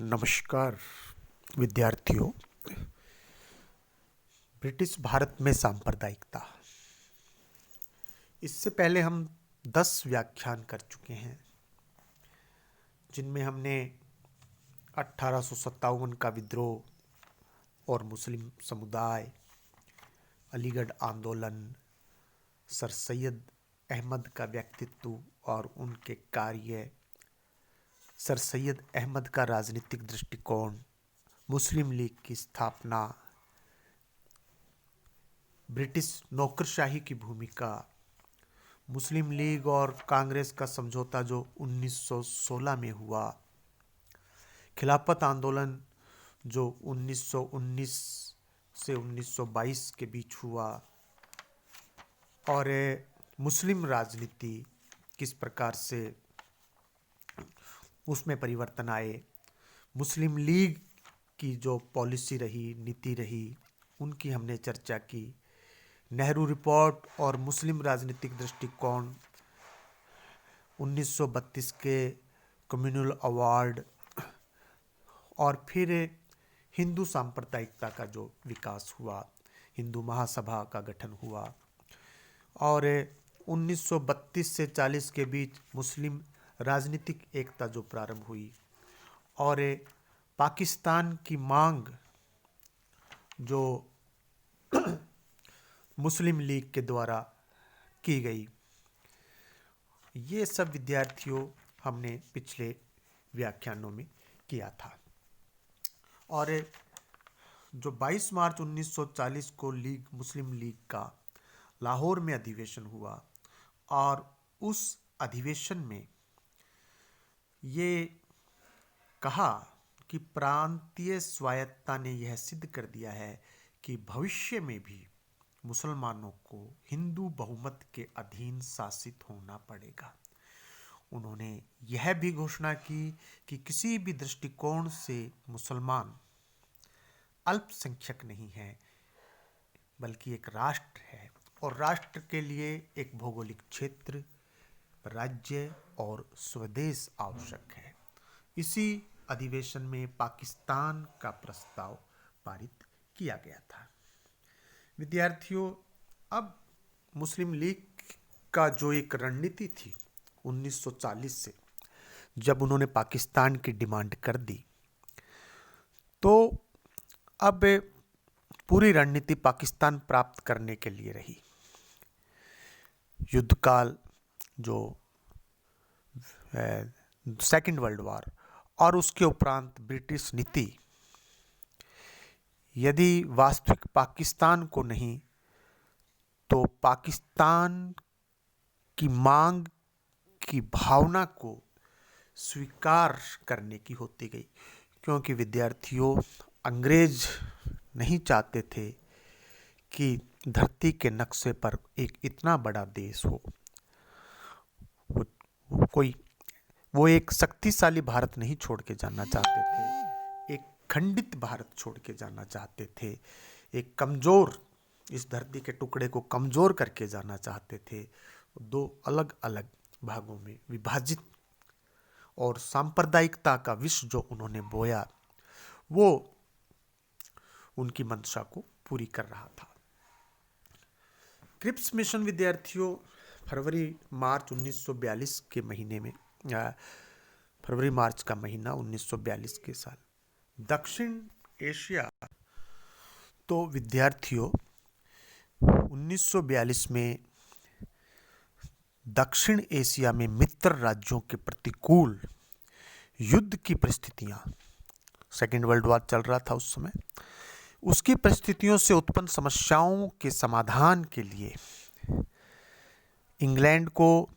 नमस्कार विद्यार्थियों। ब्रिटिश भारत में सांप्रदायिकता, इससे पहले हम 10 व्याख्यान कर चुके हैं, जिनमें हमने 1857 का विद्रोह और मुस्लिम समुदाय, अलीगढ़ आंदोलन, सर सैयद अहमद का व्यक्तित्व और उनके कार्य, सर सैयद अहमद का राजनीतिक दृष्टिकोण, मुस्लिम लीग की स्थापना, ब्रिटिश नौकरशाही की भूमिका, मुस्लिम लीग और कांग्रेस का समझौता जो 1916 में हुआ, खिलाफत आंदोलन जो 1919 से 1922 के बीच हुआ, और मुस्लिम राजनीति किस प्रकार से उसमें परिवर्तन आए, मुस्लिम लीग की जो पॉलिसी रही, नीति रही, उनकी हमने चर्चा की। नेहरू रिपोर्ट और मुस्लिम राजनीतिक दृष्टिकोण, 1932 के कम्युनल अवार्ड, और फिर हिंदू सांप्रदायिकता का जो विकास हुआ, हिंदू महासभा का गठन हुआ, और 1932 से 40 के बीच मुस्लिम राजनीतिक एकता जो प्रारंभ हुई, और पाकिस्तान की मांग जो मुस्लिम लीग के द्वारा की गई। ये सब विद्यार्थियों हमने पिछले व्याख्यानों में किया था। और जो 22 मार्च 1940 को मुस्लिम लीग का लाहौर में अधिवेशन हुआ, और उस अधिवेशन में ये कहा कि प्रांतीय स्वायत्तता ने यह सिद्ध कर दिया है कि भविष्य में भी मुसलमानों को हिंदू बहुमत के अधीन शासित होना पड़ेगा। उन्होंने यह भी घोषणा की कि किसी भी दृष्टिकोण से मुसलमान अल्पसंख्यक नहीं है, बल्कि एक राष्ट्र है, और राष्ट्र के लिए एक भौगोलिक क्षेत्र, राज्य और स्वदेश आवश्यक है। इसी अधिवेशन में पाकिस्तान का प्रस्ताव पारित किया गया था। विद्यार्थियों, अब मुस्लिम लीग का जो एक रणनीति थी 1940 से, जब उन्होंने पाकिस्तान की डिमांड कर दी, तो अब पूरी रणनीति पाकिस्तान प्राप्त करने के लिए रही। युद्धकाल जो सेकेंड वर्ल्ड वॉर और उसके उपरांत ब्रिटिश नीति, यदि वास्तविक पाकिस्तान को नहीं तो पाकिस्तान की मांग की भावना को स्वीकार करने की होती गई। क्योंकि विद्यार्थियों, अंग्रेज नहीं चाहते थे कि धरती के नक्शे पर एक इतना बड़ा देश हो। वो एक शक्तिशाली भारत नहीं छोड़ के जाना चाहते थे, एक खंडित भारत छोड़ के जाना चाहते थे, एक कमज़ोर, इस धरती के टुकड़े को कमज़ोर करके जाना चाहते थे। दो अलग अलग भागों में विभाजित, और सांप्रदायिकता का विष जो उन्होंने बोया, वो उनकी मंशा को पूरी कर रहा था। क्रिप्स मिशन विद्यार्थियों, फरवरी मार्च 1942 के महीने में, फरवरी मार्च का महीना 1942 के साल, दक्षिण एशिया। तो विद्यार्थियों, 1942 में दक्षिण एशिया में मित्र राज्यों के प्रतिकूल युद्ध की परिस्थितियां, सेकेंड वर्ल्ड वॉर चल रहा था उस समय, उसकी परिस्थितियों से उत्पन्न समस्याओं के समाधान के लिए इंग्लैंड को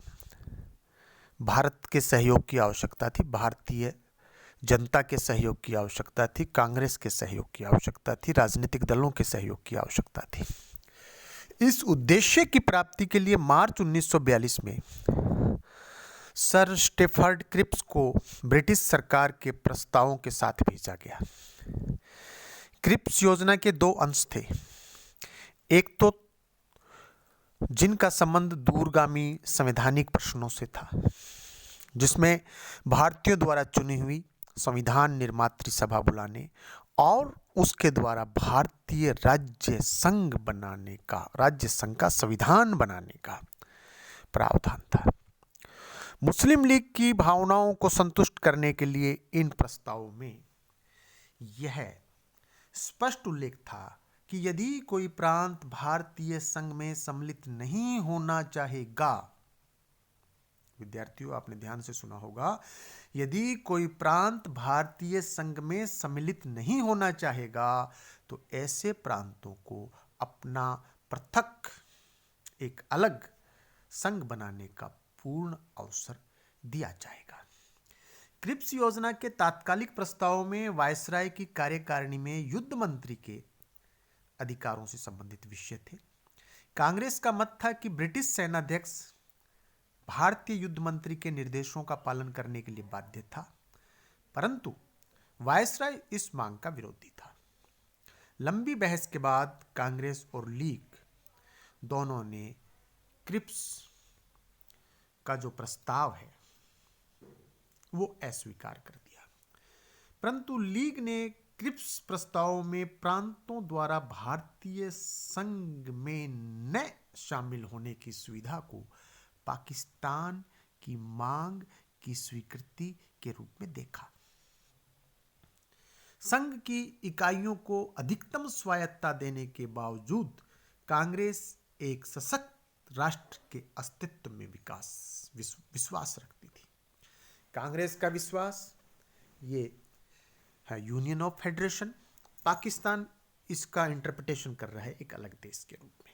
भारत के सहयोग की आवश्यकता थी, भारतीय जनता के सहयोग की आवश्यकता थी, कांग्रेस के सहयोग की आवश्यकता थी, राजनीतिक दलों के सहयोग की आवश्यकता थी। इस उद्देश्य की प्राप्ति के लिए मार्च 1942 में सर स्टैफर्ड क्रिप्स को ब्रिटिश सरकार के प्रस्तावों के साथ भेजा गया। क्रिप्स योजना के 2 अंश थे। एक तो जिनका संबंध दूरगामी संवैधानिक प्रश्नों से था, जिसमें भारतीयों द्वारा चुनी हुई संविधान निर्मात्री सभा बुलाने और उसके द्वारा भारतीय राज्य संघ का संविधान बनाने का प्रावधान था। मुस्लिम लीग की भावनाओं को संतुष्ट करने के लिए इन प्रस्तावों में यह स्पष्ट उल्लेख था कि यदि कोई प्रांत भारतीय संघ में सम्मिलित नहीं होना चाहेगा, विद्यार्थियों आपने ध्यान से सुना होगा, यदि कोई प्रांत भारतीय संघ में सम्मिलित नहीं होना चाहेगा तो ऐसे प्रांतों को अपना पृथक एक अलग संघ बनाने का पूर्ण अवसर दिया जाएगा। क्रिप्स योजना के तात्कालिक प्रस्ताव में वायसराय की कार्यकारिणी में युद्ध मंत्री के अधिकारों से संबंधित विषय थे। कांग्रेस का मत था कि ब्रिटिश सेनाध्यक्ष भारतीय युद्ध मंत्री के निर्देशों का पालन करने के लिए बाध्य था, परंतु वायसराय इस मांग का विरोधी था। लंबी बहस के बाद कांग्रेस और लीग दोनों ने क्रिप्स का जो प्रस्ताव है वो अस्वीकार कर दिया, परंतु लीग ने क्रिप्स प्रस्ताव में प्रांतों द्वारा भारतीय संघ में न शामिल होने की सुविधा को पाकिस्तान की मांग की स्वीकृति के रूप में देखा। संघ की इकाइयों को अधिकतम स्वायत्तता देने के बावजूद कांग्रेस एक सशक्त राष्ट्र के अस्तित्व में विश्वास रखती थी। कांग्रेस का विश्वास ये है यूनियन ऑफ फेडरेशन, पाकिस्तान इसका इंटरप्रिटेशन कर रहा है एक अलग देश के रूप में।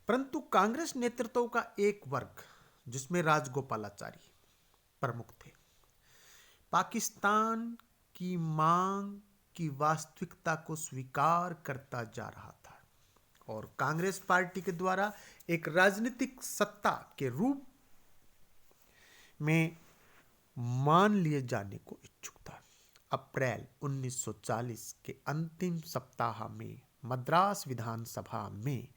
परंतु कांग्रेस नेतृत्व का एक वर्ग जिसमें राजगोपालाचारी प्रमुख थे, पाकिस्तान की मांग की वास्तविकता को स्वीकार करता जा रहा था और कांग्रेस पार्टी के द्वारा एक राजनीतिक सत्ता के रूप में मान लिए जाने को इच्छुक था। अप्रैल 1940 के अंतिम सप्ताह में मद्रास विधानसभा में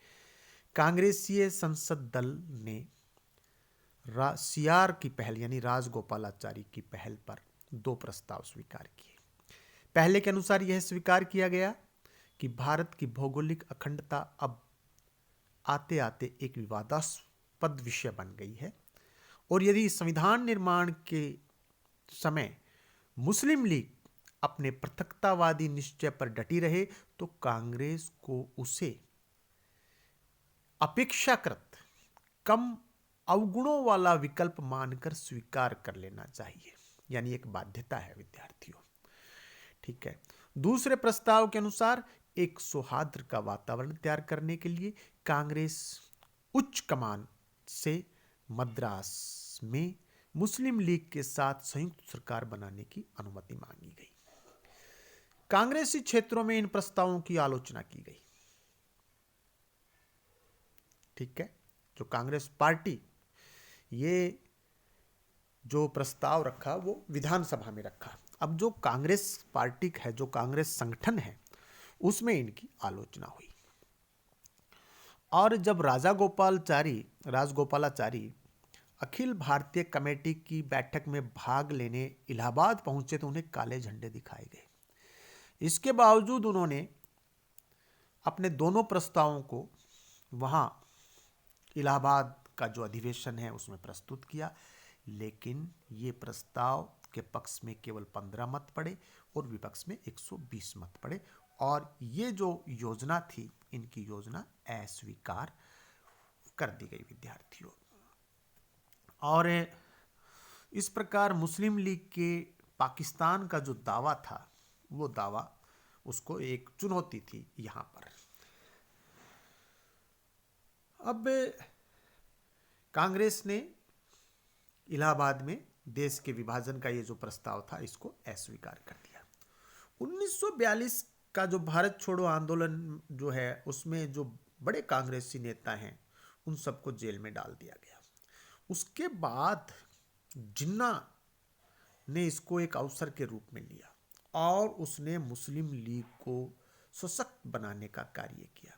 कांग्रेसीय संसद दल ने सीआर की पहल यानी राजगोपालाचारी की पहल पर दो प्रस्ताव स्वीकार किए। पहले के अनुसार यह स्वीकार किया गया कि भारत की भौगोलिक अखंडता अब आते आते एक विवादास्पद विषय बन गई है और यदि संविधान निर्माण के समय मुस्लिम लीग अपने पृथकतावादी निश्चय पर डटी रहे तो कांग्रेस को उसे अपेक्षाकृत कम अवगुणों वाला विकल्प मानकर स्वीकार कर लेना चाहिए, यानी एक बाध्यता है विद्यार्थियों। ठीक है। दूसरे प्रस्ताव के अनुसार एक सौहार्द का वातावरण तैयार करने के लिए कांग्रेस उच्च कमान से मद्रास में मुस्लिम लीग के साथ संयुक्त सरकार बनाने की अनुमति मांगी गई। कांग्रेसी क्षेत्रों में इन प्रस्तावों की आलोचना की गई। ठीक है। जो कांग्रेस पार्टी ये जो प्रस्ताव रखा वो विधानसभा में रखा। अब जो कांग्रेस पार्टी है, जो कांग्रेस संगठन है, उसमें इनकी आलोचना हुई और जब राजगोपालाचारी अखिल भारतीय कमेटी की बैठक में भाग लेने इलाहाबाद पहुंचे तो उन्हें काले झंडे दिखाए गए। इसके बावजूद उन्होंने अपने दोनों प्रस्तावों को वहां इलाहाबाद का जो अधिवेशन है उसमें प्रस्तुत किया, लेकिन ये प्रस्ताव के पक्ष में केवल 15 मत पड़े और विपक्ष में 120 मत पड़े और ये जो योजना थी, इनकी योजना अस्वीकार कर दी गई विद्यार्थियों। और इस प्रकार मुस्लिम लीग के पाकिस्तान का जो दावा था, वो दावा उसको एक चुनौती थी यहां पर। अब कांग्रेस ने इलाहाबाद में देश के विभाजन का ये जो प्रस्ताव था इसको अस्वीकार कर दिया। 1942 का जो भारत छोड़ो आंदोलन जो है उसमें जो बड़े कांग्रेसी नेता हैं उन सबको जेल में डाल दिया गया। उसके बाद जिन्ना ने इसको एक अवसर के रूप में लिया और उसने मुस्लिम लीग को सशक्त बनाने का कार्य किया।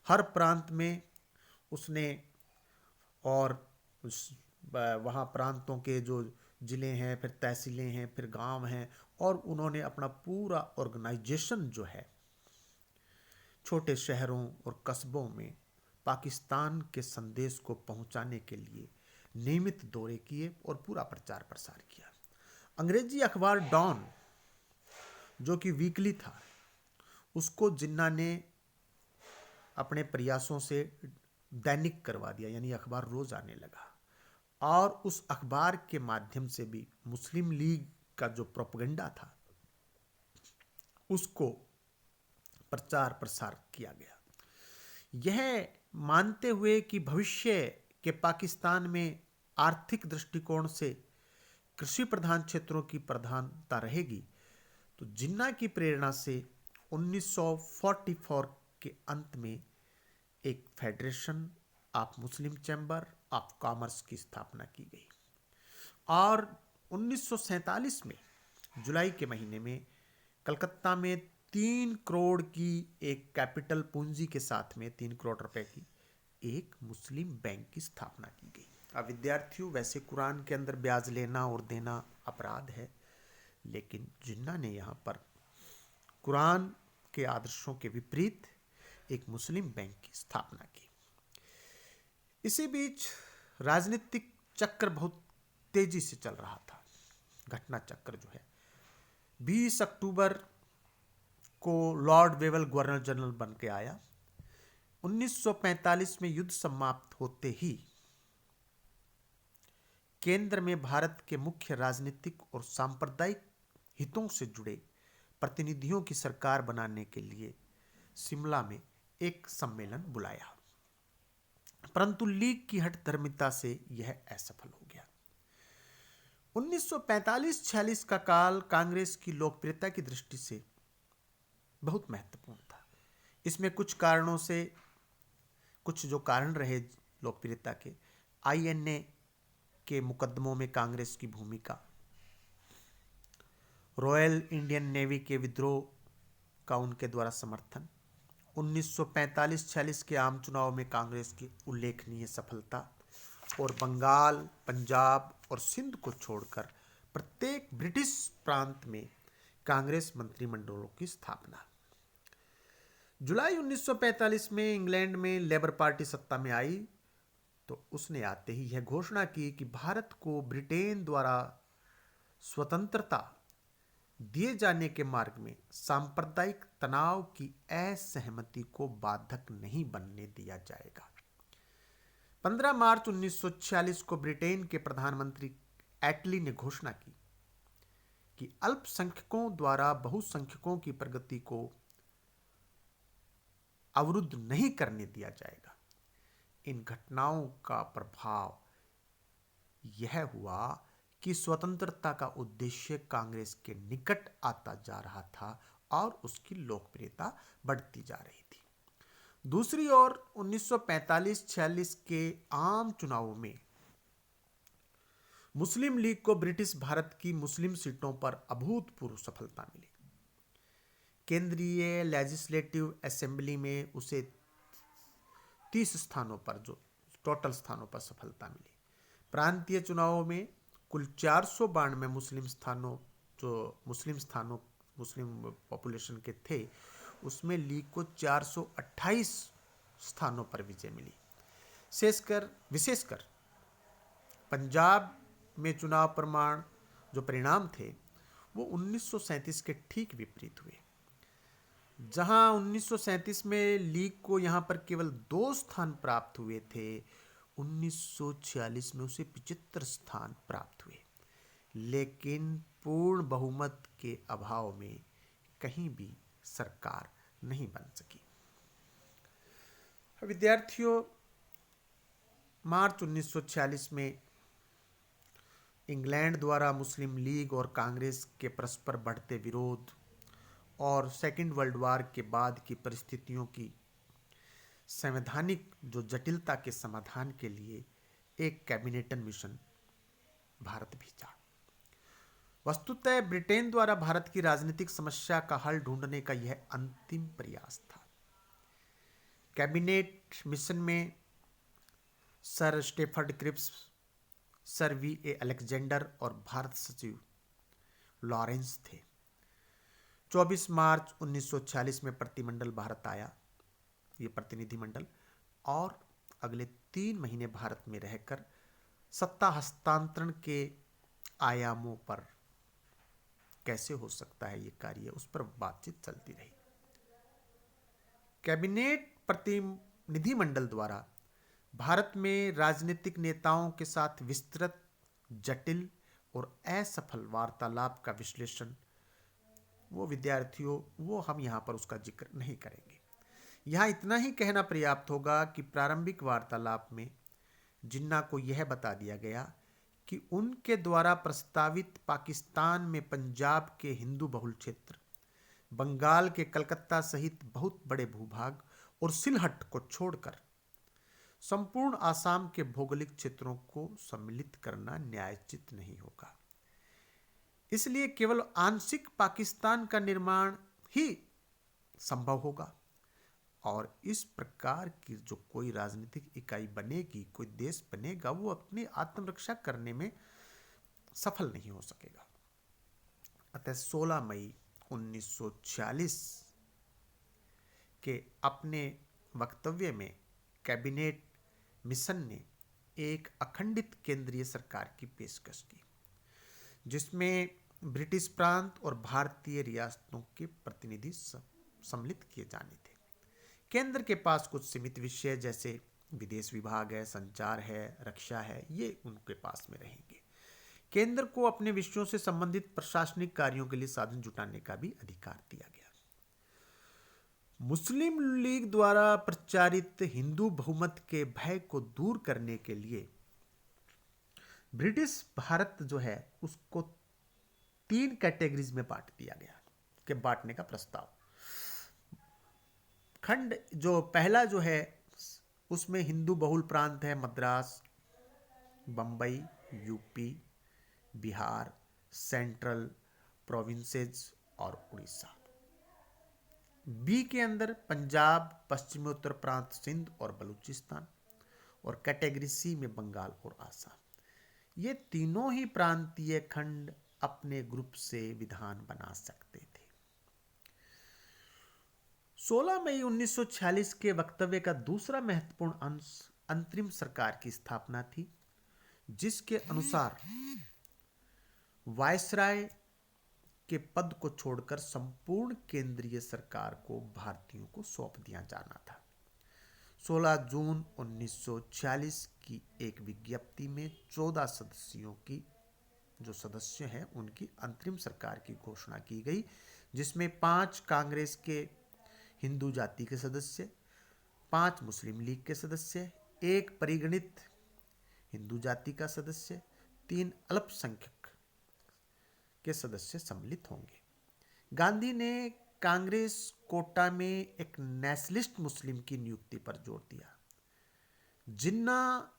हर प्रांत में उसने और वहाँ प्रांतों के जो जिले हैं, फिर तहसीलें हैं, फिर गांव हैं, और उन्होंने अपना पूरा ऑर्गेनाइजेशन जो है छोटे शहरों और कस्बों में पाकिस्तान के संदेश को पहुंचाने के लिए नियमित दौरे किए और पूरा प्रचार प्रसार किया। अंग्रेजी अखबार डॉन, जो कि वीकली था, उसको जिन्ना ने अपने प्रयासों से दैनिक करवा दिया, यानी अखबार रोज आने लगा। और उस अखबार के माध्यम से भी मुस्लिम लीग का जो प्रोपेगेंडा था उसको प्रचार प्रसार किया गया, यह मानते हुए कि भविष्य के पाकिस्तान में आर्थिक दृष्टिकोण से कृषि प्रधान क्षेत्रों की प्रधानता रहेगी। तो जिन्ना की प्रेरणा से 1944 के अंत में एक federation of Muslim chamber of commerce की स्थापना की गई, और 1947 में जुलाई के महीने में कलकत्ता में 3 करोड़ की एक कैपिटल पूंजी के साथ में 3 करोड़ रुपए की एक मुस्लिम बैंक की स्थापना की गई। अब विद्यार्थियों, वैसे कुरान के अंदर ब्याज लेना और देना अपराध है, लेकिन जिन्ना ने यहाँ पर कुरान के आदर्शों के विपरीत एक मुस्लिम बैंक की स्थापना की। इसी बीच राजनीतिक चक्र बहुत तेजी से चल रहा था। घटना चक्र जो है, 20 अक्टूबर को लॉर्ड वेवल गवर्नर जनरल बन के आया। 1945 में युद्ध समाप्त होते ही केंद्र में भारत के मुख्य राजनीतिक और सांप्रदायिक हितों से जुड़े प्रतिनिधियों की सरकार बनाने के लिए शिमला में एक सम्मेलन बुलाया, परंतु लीग की हठधर्मिता से यह असफल हो गया। 1945-46 का काल कांग्रेस की लोकप्रियता की दृष्टि से बहुत महत्वपूर्ण था। इसमें कुछ जो कारण रहे लोकप्रियता के, आईएनए के मुकदमों में कांग्रेस की भूमिका, रॉयल इंडियन नेवी के विद्रोह का उनके द्वारा समर्थन, 1945-46 के आम चुनाव में कांग्रेस की उल्लेखनीय सफलता, और बंगाल, पंजाब और सिंध को छोड़कर प्रत्येक ब्रिटिश प्रांत में कांग्रेस मंत्रिमंडलों की स्थापना। जुलाई 1945 में इंग्लैंड में लेबर पार्टी सत्ता में आई, तो उसने आते ही यह घोषणा की कि भारत को ब्रिटेन द्वारा स्वतंत्रता दिए जाने के मार्ग में सांप्रदायिक तनाव की असहमति को बाधक नहीं बनने दिया जाएगा। 15 मार्च 1946 को ब्रिटेन के प्रधानमंत्री एटली ने घोषणा की कि अल्पसंख्यकों द्वारा बहुसंख्यकों की प्रगति को अवरुद्ध नहीं करने दिया जाएगा। इन घटनाओं का प्रभाव यह हुआ कि स्वतंत्रता का उद्देश्य कांग्रेस के निकट आता जा रहा था और उसकी लोकप्रियता बढ़ती जा रही थी। दूसरी ओर 1945-46 के आम चुनावों में मुस्लिम लीग को ब्रिटिश भारत की मुस्लिम सीटों पर अभूतपूर्व सफलता मिली। केंद्रीय लेजिस्लेटिव असेंबली में उसे 30 स्थानों पर, जो टोटल स्थानों पर सफलता मिली। प्रांतीय चुनावों में कुल 492 मुस्लिम पॉपुलेशन के थे, उसमें लीग को 428 स्थानों पर विजय मिली। विशेषकर पंजाब में चुनाव परिणाम थे वो 1937 के ठीक विपरीत हुए। जहां 1937 में लीग को यहां पर केवल 2 स्थान प्राप्त हुए थे, 1946 में उसे 75 स्थान प्राप्त हुए, लेकिन पूर्ण बहुमत के अभाव में कहीं भी सरकार नहीं बन सकी। विद्यार्थियों, मार्च 1946 में इंग्लैंड द्वारा मुस्लिम लीग और कांग्रेस के परस्पर बढ़ते विरोध और सेकेंड वर्ल्ड वॉर के बाद की परिस्थितियों की संवैधानिक जो जटिलता के समाधान के लिए एक कैबिनेट मिशन भारत भेजा। वस्तुतः ब्रिटेन द्वारा भारत की राजनीतिक समस्या का हल ढूंढने का यह अंतिम प्रयास था। कैबिनेट मिशन में sir Stafford Cripps, sir V.A. Alexander और भारत सचिव लॉरेंस थे। 24 मार्च 1946 में प्रतिनिधिमंडल भारत आया, ये प्रतिनिधिमंडल, और अगले 3 महीने भारत में रहकर सत्ता हस्तांतरण के आयामों पर कैसे हो सकता है ये कार्य, उस पर बातचीत चलती रही। कैबिनेट प्रतिनिधिमंडल द्वारा भारत में राजनीतिक नेताओं के साथ विस्तृत, जटिल और असफल वार्तालाप का विश्लेषण, वो हम यहाँ पर उसका जिक्र नहीं करेंगे। यहाँ इतना ही कहना पर्याप्त होगा कि प्रारंभिक वार्तालाप में जिन्ना को यह बता दिया गया कि उनके द्वारा प्रस्तावित पाकिस्तान में पंजाब के हिंदू बहुल क्षेत्र, बंगाल के कलकत्ता सहित बहुत बड़े भूभाग और सिलहट को छोड़कर संपूर्ण आसाम के भौगोलिक क्षेत्रों को सम्मिलित करना न्यायोचित नहीं होगा। इसलिए केवल आंशिक पाकिस्तान का निर्माण ही संभव होगा और इस प्रकार की जो कोई राजनीतिक इकाई बनेगी, कोई देश बनेगा, वो अपनी आत्मरक्षा करने में सफल नहीं हो सकेगा। अतः 16 मई 1946 के अपने वक्तव्य में कैबिनेट मिशन ने एक अखंडित केंद्रीय सरकार की पेशकश की, जिसमें ब्रिटिश प्रांत और भारतीय रियासतों के प्रतिनिधि सम्मिलित किए जाने थे। केंद्र के पास कुछ सीमित विषय जैसे विदेश विभाग है, संचार है, रक्षा है, ये उनके पास में रहेंगे। केंद्र को अपने विषयों से संबंधित प्रशासनिक कार्यों के लिए साधन जुटाने का भी अधिकार दिया गया। मुस्लिम लीग द्वारा प्रचारित हिंदू बहुमत के भय को दूर करने के लिए ब्रिटिश भारत जो है उसको 3 कैटेगरीज में बांट दिया गया, के बांटने का प्रस्ताव। खंड जो पहला जो है उसमें हिंदू बहुल प्रांत है Madras, Bambai, UP, Bihar, central provinces और उड़ीसा। बी के अंदर पंजाब, पश्चिमोत्तर प्रांत, सिंध और बलूचिस्तान, और कैटेगरी सी में बंगाल और आसाम। ये तीनों ही प्रांतीय खंड अपने ग्रुप से विधान बना सकते थे। 16 मई 1946 के वक्तव्य का दूसरा महत्वपूर्ण अंश अंतरिम सरकार की स्थापना थी, जिसके अनुसार वायसराय के पद को छोड़कर संपूर्ण केंद्रीय सरकार को भारतीयों को सौंप दिया जाना था। 16 जून 1946 की एक विज्ञप्ति में 14 सदस्यों की जो सदस्य हैं उनकी अंतरिम सरकार की घोषणा की गई, जिसमें 5 कांग्रेस के हिंदू जाति के सदस्य, 5 मुस्लिम लीग के सदस्य, 1 परिगणित हिंदू जाति का सदस्य, 3 अल्पसंख्यक के सदस्य सम्मिलित होंगे। गांधी ने कांग्रेस कोटा में एक नेशनलिस्ट मुस्लिम की नियुक्ति पर जोर दिया। जिन्ना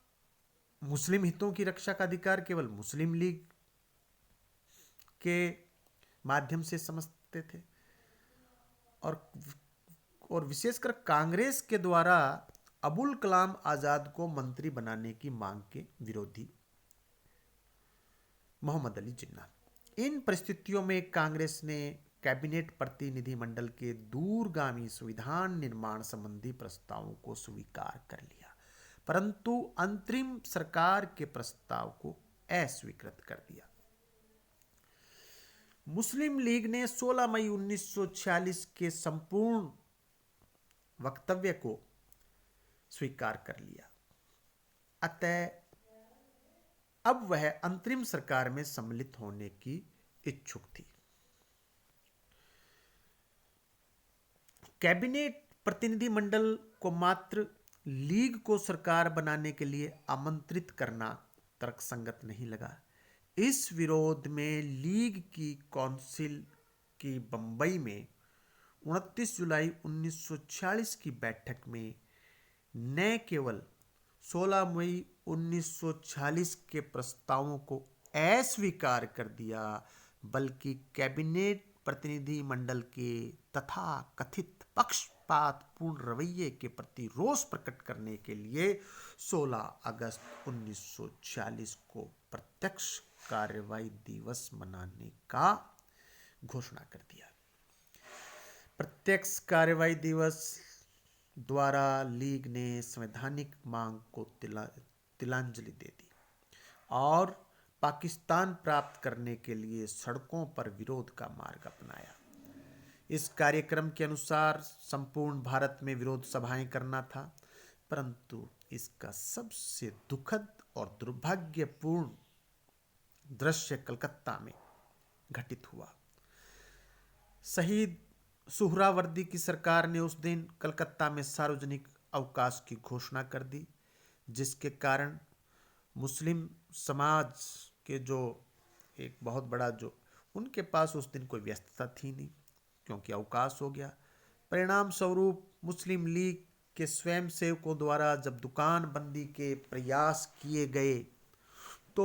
मुस्लिम हितों की रक्षा का अधिकार केवल मुस्लिम लीग के माध्यम से समझते थे और विशेषकर कांग्रेस के द्वारा अबुल कलाम आजाद को मंत्री बनाने की मांग के विरोधी मोहम्मद अली जिन्ना। इन परिस्थितियों में कांग्रेस ने कैबिनेट प्रतिनिधिमंडल के दूरगामी संविधान निर्माण संबंधी प्रस्तावों को स्वीकार कर लिया, परंतु अंतरिम सरकार के प्रस्ताव को अस्वीकृत कर दिया। मुस्लिम लीग ने 16 मई 1946 के संपूर्ण वक्तव्य को स्वीकार कर लिया। अतः अब वह अंतरिम सरकार में सम्मिलित होने की इच्छुक थी। कैबिनेट प्रतिनिधिमंडल को मात्र लीग को सरकार बनाने के लिए आमंत्रित करना तर्कसंगत नहीं लगा। इस विरोध में लीग की काउंसिल की बंबई में 29 जुलाई 1946 की बैठक में न केवल 16 मई 1946 के प्रस्तावों को अस्वीकार कर दिया, बल्कि कैबिनेट प्रतिनिधिमंडल के तथा कथित पक्षपातपूर्ण रवैये के प्रति रोष प्रकट करने के लिए 16 अगस्त 1946 को प्रत्यक्ष कार्रवाई दिवस मनाने का घोषणा कर दिया। प्रत्यक्ष कार्रवाई दिवस द्वारा लीग ने संवैधानिक मांग को तिलांजलि दे दी और पाकिस्तान प्राप्त करने के लिए सड़कों पर विरोध का मार्ग अपनाया। इस कार्यक्रम के अनुसार संपूर्ण भारत में विरोध सभाएं करना था, परंतु इसका सबसे दुखद और दुर्भाग्यपूर्ण दृश्य कलकत्ता में घटित हुआ। शहीद सुहरावर्दी की सरकार ने उस दिन कलकत्ता में सार्वजनिक अवकाश की घोषणा कर दी, जिसके कारण मुस्लिम समाज के जो एक बहुत बड़ा जो उनके पास उस दिन कोई व्यस्तता थी नहीं, क्योंकि अवकाश हो गया। परिणाम स्वरूप मुस्लिम लीग के स्वयंसेवकों द्वारा जब दुकान बंदी के प्रयास किए गए तो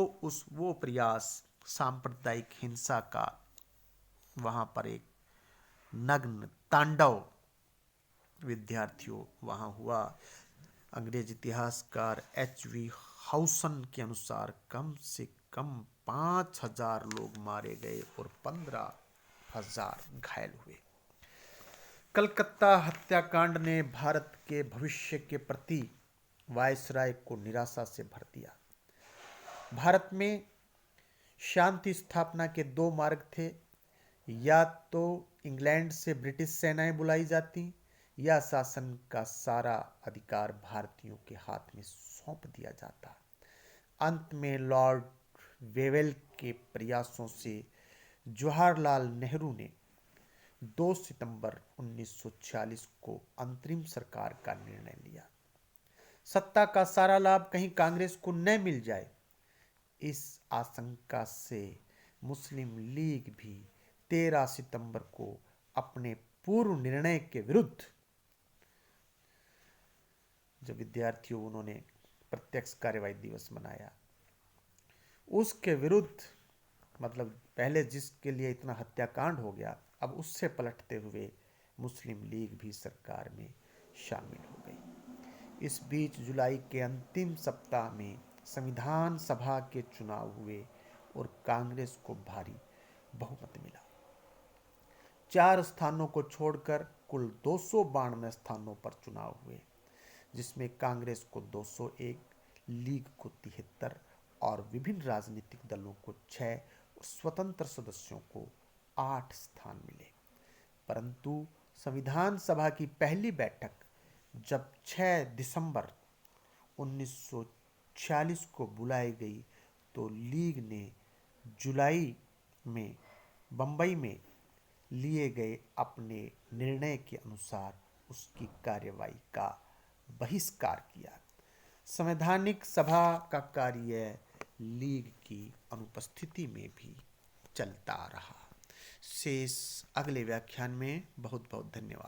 वो प्रयास सांप्रदायिक हिंसा का वहां पर एक नग्न तांडव विद्यार्थियों वहां हुआ। अंग्रेज इतिहासकार H.V. हाउसन के अनुसार कम से कम 5,000 लोग मारे गए और 15,000 घायल हुए। कलकत्ता हत्याकांड ने भारत के भविष्य के प्रति वायसराय को निराशा से भर दिया। भारत में शांति स्थापना के दो मार्ग थे, या तो इंग्लैंड से ब्रिटिश सेनाएं बुलाई जाती या शासन का सारा अधिकार भारतीयों के हाथ में सौंप दिया जाता। अंत में लॉर्ड वेवेल के प्रयासों से जवाहरलाल नेहरू ने 2 सितंबर 1946 को अंतरिम सरकार का निर्णय लिया। सत्ता का सारा लाभ कहीं कांग्रेस को न मिल जाए, इस आशंका से मुस्लिम लीग भी 13 सितंबर को अपने पूर्व निर्णय के विरुद्ध, जब विद्यार्थियों उन्होंने प्रत्यक्ष कार्रवाई दिवस मनाया, उसके विरुद्ध, मतलब पहले जिसके लिए इतना हत्याकांड हो गया, अब उससे पलटते हुए मुस्लिम लीग भी सरकार में शामिल हो गई। इस बीच जुलाई के अंतिम सप्ताह में संविधान सभा के चुनाव हुए और कांग्रेस को भारी बहुमत मिला। 4 स्थानों को छोड़कर कुल 292 स्थानों पर चुनाव हुए, जिसमें कांग्रेस को 201, लीग को 73 और विभिन्न राजनीतिक दलों को 6 और स्वतंत्र सदस्यों को 8 स्थान मिले। परंतु संविधान सभा की पहली बैठक जब 6 दिसंबर 1946 को बुलाई गई, तो लीग ने जुलाई में बंबई में लिए गए अपने निर्णय के अनुसार उसकी कार्यवाही का बहिष्कार किया। संवैधानिक सभा का कार्य लीग की अनुपस्थिति में भी चलता रहा। शेष अगले व्याख्यान में। बहुत बहुत धन्यवाद।